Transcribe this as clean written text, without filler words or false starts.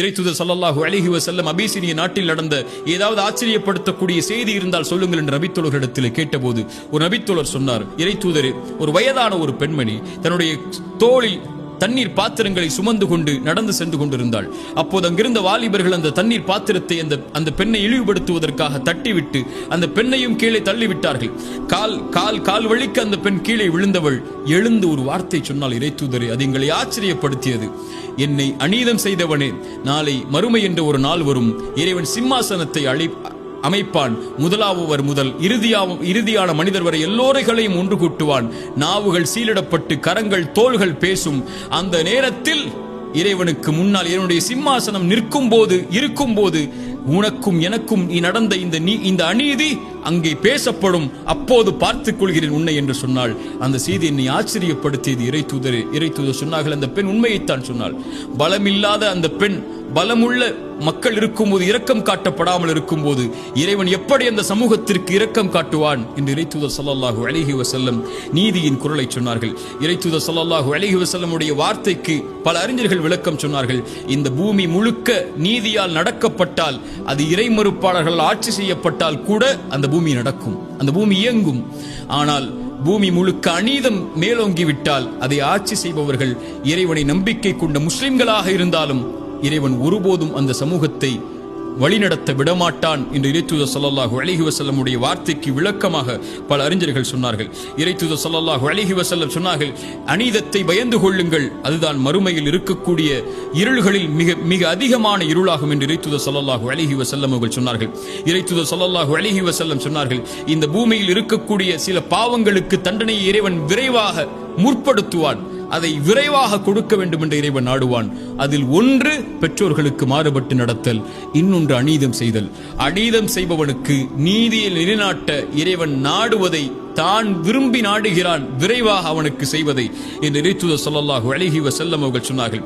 இறைத்தூதர் ஸல்லல்லாஹு அலைஹி வஸல்லம் அபிசீனிய நாட்டில் நடந்த ஏதாவது ஆச்சரியப்படுத்தக்கூடிய செய்தி இருந்தால் சொல்லுங்கள் என்று நபித்தோழர்களிடத்தில் கேட்டபோது ஒரு நபித்தோழர் சொன்னார், இறைத்தூதரே, ஒரு வயதான ஒரு பெண்மணி தன்னுடைய தோளில் தண்ணீர் பாத்திரங்களை சுமந்து கொண்டு நடந்து சென்று கொண்டிருந்தாள். அப்போது அங்கிருந்த வாலிபர்கள் அந்த தண்ணீர் பாத்திரத்தை அந்த பெண்ணை இழிவுபடுத்துவதற்காக தட்டிவிட்டு அந்த பெண்ணையும் கீழே தள்ளிவிட்டார்கள். கால் வழிக்கு அந்த பெண் கீழே விழுந்தவள் எழுந்து ஒரு வார்த்தை சொன்னால், இறைத்தூதரே, அது எங்களை ஆச்சரியப்படுத்தியது. என்னை அநீதம் செய்தவனே, நாளை மறுமை என்ற ஒரு நாள் வரும், இறைவன் சிம்மாசனத்தை அமைப்பான். முதலாவவர் முதல் இறுதியான மனிதர் வரை எல்லோரைகளையும் ஒன்று கூட்டுவான். நாவுகள் சீலிடப்பட்டு கரங்கள் தோள்கள் பேசும். அந்த நேரத்தில் இறைவனுக்கு முன்னால் என்னுடைய சிம்மாசனம் இருக்கும்போது உனக்கும் எனக்கும் நடந்த இந்த அநீதி அங்கே பேசப்படும். அப்போது பார்த்துக் கொள்கிறேன் உன்னை என்று சொன்னாள். அந்த செய்தி என்னை ஆச்சரியப்படுத்தியது. இறைத்தூதர் சொன்னார்கள், அந்த பெண் உண்மையைத்தான் சொன்னாள். பலமில்லாத அந்த பெண் பலமுள்ள மக்கள் இருக்கும்போது இரக்கம் காட்டப்படாமல் இருக்கும்போது இறைவன் எப்படி அந்த சமூகத்திற்கு இரக்கம் காட்டுவான் என்று இறைத்தூதர் ஸல்லல்லாஹு அலைஹி வஸல்லம் நீதியின் குரலை சொன்னார்கள். இறைத்தூதர் ஸல்லல்லாஹு அலைஹி வஸல்லம் உடைய வார்த்தைக்கு பல அறிஞர்கள் விளக்கம் சொன்னார்கள். இந்த பூமி முழுக்க நீதியால் நடக்கப்பட்டால், அது இறை மறுப்பாளர்கள் ஆட்சி செய்யப்பட்டால் கூட அந்த பூமி நடக்கும், அந்த பூமி இயங்கும். ஆனால் பூமி முழுக்க அநீதம் மேலோங்கிவிட்டால் அதை ஆட்சி செய்பவர்கள் இறைவனை நம்பிக்கை கொண்ட முஸ்லிம்களாக இருந்தாலும் இறைவன் ஒருபோதும் அந்த சமூகத்தை வழிநடத்த விடமாட்டான் என்று இறைத்தூதர் ஸல்லல்லாஹு அலைஹி வஸல்லம் உடைய வார்த்தைக்கு விளக்கமாக பல அறிஞர்கள் சொன்னார்கள். இறைத்தூதர் ஸல்லல்லாஹு அலைஹி வஸல்லம் சொன்னார்கள், அநீதத்தை பயந்து கொள்ளுங்கள், அதுதான் மறுமையில் இருக்கக்கூடிய இருள்களில் மிக அதிகமான இருளாகும் என்று இறைத்தூதர் ஸல்லல்லாஹு அலைஹி வஸல்லம் அவர்கள் சொன்னார்கள். இறைத்தூதர் ஸல்லல்லாஹு அலைஹி வஸல்லம் சொன்னார்கள், இந்த பூமியில் இருக்கக்கூடிய சில பாவங்களுக்கு தண்டனையை இறைவன் விரைவாக முற்படுத்துவான், அதை விரைவாக கொடுக்க வேண்டும் என்று இறைவன் நாடுவான். அதில் ஒன்று பெற்றோர்களுக்கு மாறுபட்டு நடத்தல், இன்னொன்று அநீதம் செய்தல். அநீதம் செய்பவனுக்கு நீதியை நிலைநாட்ட இறைவன் நாடுவதை தான் விரும்பி நாடுகிறான், விரைவாக அவனுக்கு செய்வதை என்று இறைத்தூதர் ஸல்லல்லாஹு அலைஹி வஸல்லம் அவர்கள் சொன்னார்கள்.